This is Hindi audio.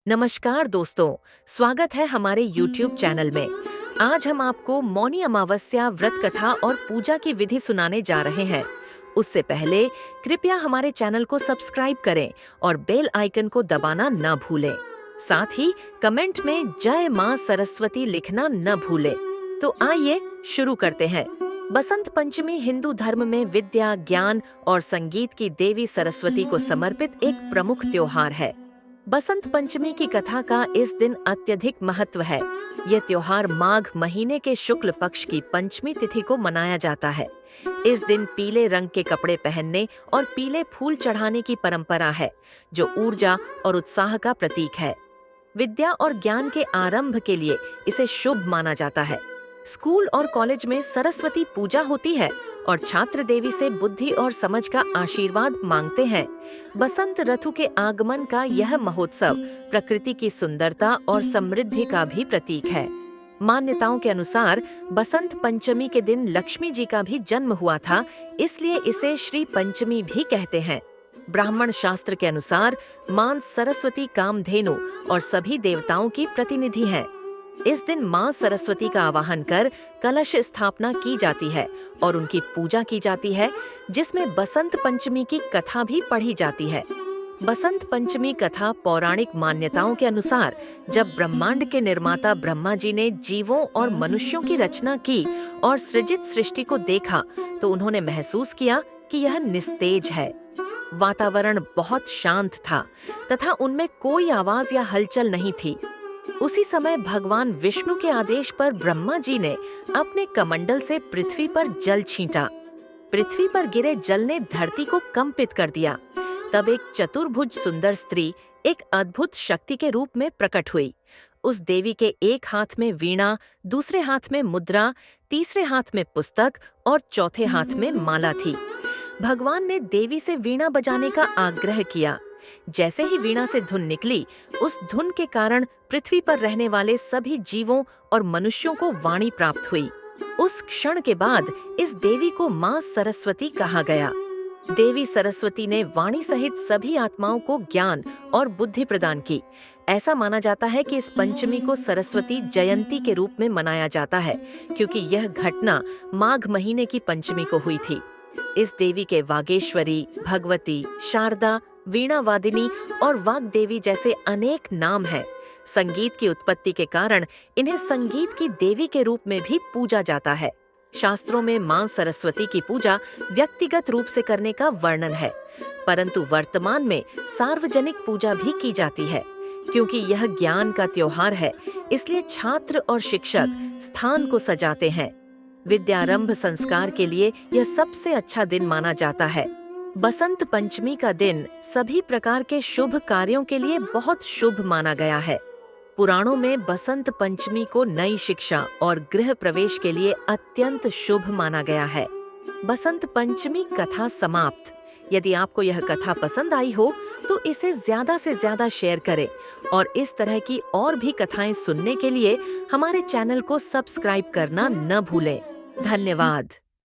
नमस्कार दोस्तों, स्वागत है हमारे YouTube चैनल में। आज हम आपको मौनी अमावस्या व्रत कथा और पूजा की विधि सुनाने जा रहे हैं। उससे पहले कृपया हमारे चैनल को सब्सक्राइब करें और बेल आइकन को दबाना न भूलें। साथ ही कमेंट में जय मां सरस्वती लिखना न भूलें। तो आइए शुरू करते हैं। बसंत पंचमी हिंदू धर्म में विद्या, ज्ञान और संगीत की देवी सरस्वती को समर्पित एक प्रमुख त्योहार है। बसंत पंचमी की कथा का इस दिन अत्यधिक महत्व है। यह त्योहार माघ महीने के शुक्ल पक्ष की पंचमी तिथि को मनाया जाता है। इस दिन पीले रंग के कपड़े पहनने और पीले फूल चढ़ाने की परंपरा है, जो ऊर्जा और उत्साह का प्रतीक है। विद्या और ज्ञान के आरंभ के लिए इसे शुभ माना जाता है। स्कूल और कॉलेज में सरस्वती पूजा होती है और छात्र देवी से बुद्धि और समझ का आशीर्वाद मांगते हैं। बसंत ऋतु के आगमन का यह महोत्सव प्रकृति की सुंदरता और समृद्धि का भी प्रतीक है। मान्यताओं के अनुसार बसंत पंचमी के दिन लक्ष्मी जी का भी जन्म हुआ था, इसलिए इसे श्री पंचमी भी कहते हैं। ब्राह्मण शास्त्र के अनुसार मां सरस्वती कामधेनु और सभी देवताओं की प्रतिनिधि हैं। इस दिन मां सरस्वती का आवाहन कर कलश स्थापना की जाती है और उनकी पूजा की जाती है, जिसमें बसंत पंचमी की कथा भी पढ़ी जाती है। बसंत पंचमी कथा पौराणिक मान्यताओं के अनुसार जब ब्रह्मांड के निर्माता ब्रह्मा जी ने जीवों और मनुष्यों की रचना की और सृजित सृष्टि को देखा, तो उन्होंने महसूस किया कि यह निस्तेज है। वातावरण बहुत शांत था तथा उनमें कोई आवाज या हलचल नहीं थी। उसी समय भगवान विष्णु के आदेश पर ब्रह्मा जी ने अपने कमंडल से पृथ्वी पर जल छींटा। पृथ्वी पर गिरे जल ने धरती को कंपित कर दिया। तब एक चतुर्भुज सुंदर स्त्री एक अद्भुत शक्ति के रूप में प्रकट हुई। उस देवी के एक हाथ में वीणा, दूसरे हाथ में मुद्रा, तीसरे हाथ में पुस्तक और चौथे हाथ में माला थी। भगवान ने देवी से वीणा बजाने का आग्रह किया। जैसे ही वीणा से धुन निकली, उस धुन के कारण पृथ्वी पर रहने वाले सभी जीवों और मनुष्यों को वाणी प्राप्त हुई। उस क्षण के बाद इस देवी को मां सरस्वती कहा गया। देवी सरस्वती ने वाणी सहित सभी आत्माओं को ज्ञान और बुद्धि प्रदान की। ऐसा माना जाता है कि इस पंचमी को सरस्वती जयंती के रूप में मनाया जाता है, क्योंकि यह घटना माघ महीने की पंचमी को हुई थी। इस देवी के वागेश्वरी, भगवती, शारदा, वीणा वादिनी और वाग्देवी जैसे अनेक नाम हैं। संगीत की उत्पत्ति के कारण इन्हें संगीत की देवी के रूप में भी पूजा जाता है। शास्त्रों में मां सरस्वती की पूजा व्यक्तिगत रूप से करने का वर्णन है, परंतु वर्तमान में सार्वजनिक पूजा भी की जाती है। क्योंकि यह ज्ञान का त्योहार है, इसलिए छात्र और शिक्षक स्थान को सजाते हैं। विद्यारंभ संस्कार के लिए यह सबसे अच्छा दिन माना जाता है। बसंत पंचमी का दिन सभी प्रकार के शुभ कार्यों के लिए बहुत शुभ माना गया है। पुराणों में बसंत पंचमी को नई शिक्षा और गृह प्रवेश के लिए अत्यंत शुभ माना गया है। बसंत पंचमी कथा समाप्त। यदि आपको यह कथा पसंद आई हो तो इसे ज्यादा से ज्यादा शेयर करें और इस तरह की और भी कथाएं सुनने के लिए हमारे चैनल को सब्सक्राइब करना न भूलें। धन्यवाद।